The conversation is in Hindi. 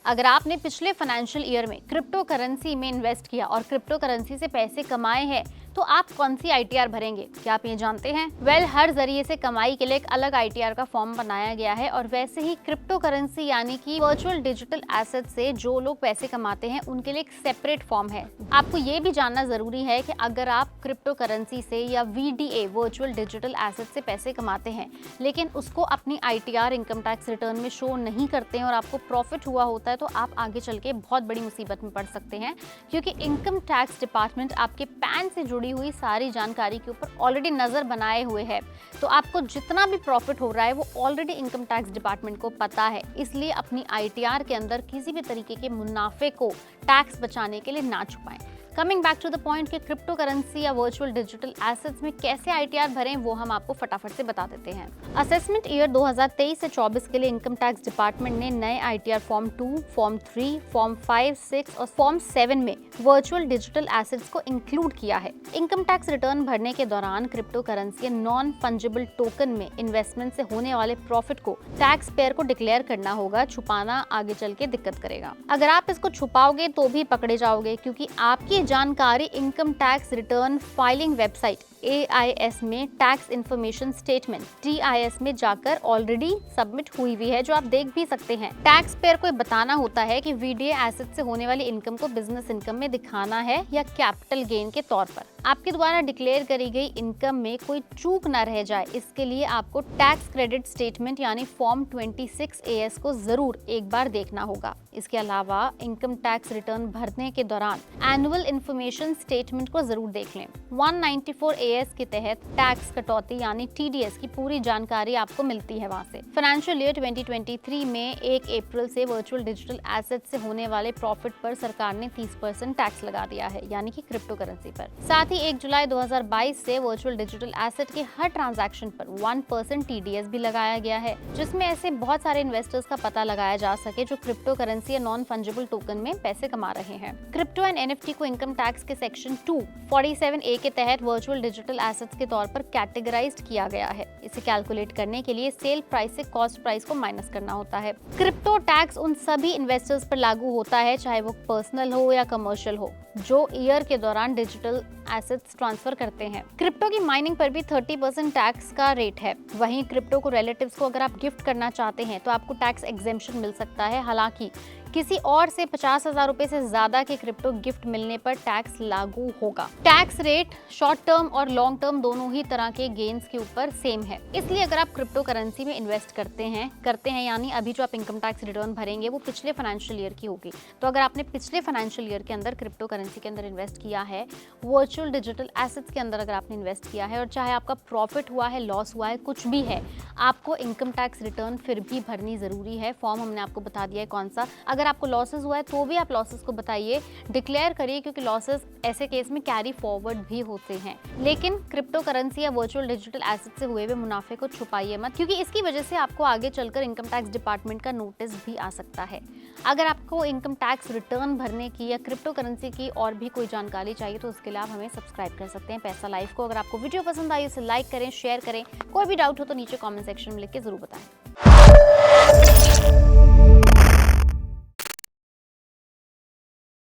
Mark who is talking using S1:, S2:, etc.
S1: अगर आपने पिछले फाइनेंशियल ईयर में क्रिप्टो करेंसी में इन्वेस्ट किया और क्रिप्टो करेंसी से पैसे कमाए हैं तो आप कौन सी आईटीआर भरेंगे, क्या आप ये जानते हैं? हर जरिए से कमाई के लिए एक अलग आईटीआर का फॉर्म बनाया गया है और वैसे ही क्रिप्टो करेंसी यानी कि वर्चुअल डिजिटल एसेट से जो लोग पैसे कमाते हैं उनके लिए एक सेपरेट फॉर्म है। आपको ये भी जानना जरूरी है कि अगर आप क्रिप्टो करेंसी से या वीडीए वर्चुअल डिजिटल एसेट से पैसे कमाते हैं लेकिन उसको अपनी आईटीआर इनकम टैक्स रिटर्न में शो नहीं करते हैं और आपको प्रॉफिट हुआ होता है तो आप आगे चल के बहुत बड़ी मुसीबत में पड़ सकते हैं, क्योंकि इनकम टैक्स डिपार्टमेंट आपके पैन से जुड़ी हुई सारी जानकारी के ऊपर ऑलरेडी नजर बनाए हुए है। तो आपको जितना भी प्रॉफिट हो रहा है वो ऑलरेडी इनकम टैक्स डिपार्टमेंट को पता है, इसलिए अपनी आईटीआर के अंदर किसी भी तरीके के मुनाफे को टैक्स बचाने के लिए ना छुपाएं। Coming back to the point कि क्रिप्टो करेंसी या वर्चुअल डिजिटल एसेट्स में कैसे आईटीआर भरें वो हम आपको फटाफट से बता देते हैं। असेसमेंट ईयर 2023 से 24 के लिए इनकम टैक्स डिपार्टमेंट ने नए आईटीआर फॉर्म 2, फॉर्म 3, फॉर्म 5, 6 और फॉर्म 7 में वर्चुअल डिजिटल एसेट्स को इंक्लूड किया है। इनकम टैक्स रिटर्न भरने के दौरान crypto currency non fungible token में इन्वेस्टमेंट से होने वाले प्रॉफिट को टैक्स पेयर को डिक्लेयर करना होगा। छुपाना आगे चल के दिक्कत करेगा। अगर आप इसको छुपाओगे तो भी पकड़े जाओगे, क्योंकि आपकी जानकारी income tax return filing website AIS में टैक्स इन्फॉर्मेशन स्टेटमेंट TIS में जाकर ऑलरेडी सबमिट हुई है, जो आप देख भी सकते हैं। टैक्स पेयर को बताना होता है कि वीडीए एसेट से होने वाली इनकम को बिजनेस इनकम में दिखाना है या कैपिटल गेन के तौर पर। आपके द्वारा डिक्लेयर करी गई इनकम में कोई चूक न रह जाए, इसके लिए आपको टैक्स क्रेडिट स्टेटमेंट यानी फॉर्म 26 AS को जरूर एक बार देखना होगा। इसके अलावा इनकम टैक्स रिटर्न भरने के दौरान एनुअल इन्फॉर्मेशन स्टेटमेंट को जरूर देख लें। 194 AS के तहत टैक्स कटौती यानी TDS की पूरी जानकारी आपको मिलती है वहाँ से। फाइनेंशियल ईयर 2023 में 1 अप्रैल से वर्चुअल डिजिटल एसेट से होने वाले प्रॉफिट पर सरकार ने 30% टैक्स लगा दिया है, यानी कि क्रिप्टो करेंसी पर। साथ ही 1 जुलाई 2022 से वर्चुअल डिजिटल एसेट के हर ट्रांजैक्शन पर 1% TDS भी लगाया गया है, जिसमें ऐसे बहुत सारे इन्वेस्टर्स का पता लगाया जा सके जो क्रिप्टो करेंसी या नॉन फंजिबल टोकन में पैसे कमा रहे हैं। क्रिप्टो एंड NFT को इनकम टैक्स के सेक्शन 247A के तहत वर्चुअल डिजिटल एसेट्स के तौर पर कैटेगराइज्ड किया गया है। इसे कैलकुलेट करने के लिए सेल प्राइस से कॉस्ट प्राइस को माइनस करना होता है। क्रिप्टो टैक्स उन सभी इन्वेस्टर्स पर लागू होता है, चाहे वो पर्सनल हो या कमर्शियल हो, जो ईयर के दौरान डिजिटल एसेट्स ट्रांसफर करते हैं। क्रिप्टो की माइनिंग पर भी 30% टैक्स का रेट है। वहीं क्रिप्टो को रिलेटिव्स को अगर आप गिफ्ट करना चाहते हैं तो आपको टैक्स एग्जेम्पशन मिल सकता है। हालांकि किसी और से 50,000 रुपए से ज्यादा के क्रिप्टो गिफ्ट मिलने पर टैक्स लागू होगा। टैक्स रेट शॉर्ट टर्म और लॉन्ग टर्म दोनों ही तरह के गेन्स के ऊपर सेम है। इसलिए अगर आप क्रिप्टो करेंसी में इन्वेस्ट करते हैं यानी अभी जो आप इनकम टैक्स रिटर्न भरेंगे वो पिछले फाइनेंशियल ईयर की होगी। तो अगर आपने पिछले फाइनेंशियल ईयर के अंदर क्रिप्टो करेंसी के अंदर इन्वेस्ट किया है, वर्चुअल डिजिटल एसेट्स के अंदर अगर आपने इन्वेस्ट किया है और चाहे आपका प्रॉफिट हुआ है, लॉस हुआ है, कुछ भी है, आपको इनकम टैक्स रिटर्न फिर भी भरनी जरूरी है। फॉर्म हमने आपको बता दिया है कौन सा। अगर आपको लॉसेस हुआ है तो भी आप लॉसेस को बताइए, डिक्लेयर करिए, क्योंकि लॉसेस ऐसे केस में कैरी फॉरवर्ड भी होते हैं। लेकिन क्रिप्टो करेंसी या वर्चुअल डिजिटल एसेट से हुए मुनाफे को छुपाइए मत, क्योंकि इसकी वजह से आपको आगे चलकर इनकम टैक्स डिपार्टमेंट का नोटिस भी आ सकता है। अगर आपको इनकम टैक्स रिटर्न भरने की या क्रिप्टो करेंसी की और भी कोई जानकारी चाहिए तो उसके लिए आप हमें सब्सक्राइब कर सकते हैं पैसा लाइव को। अगर आपको वीडियो पसंद आई इसे लाइक करें, शेयर करें। कोई भी डाउट हो तो नीचे कमेंट सेक्शन में लिख के जरूर बताएं।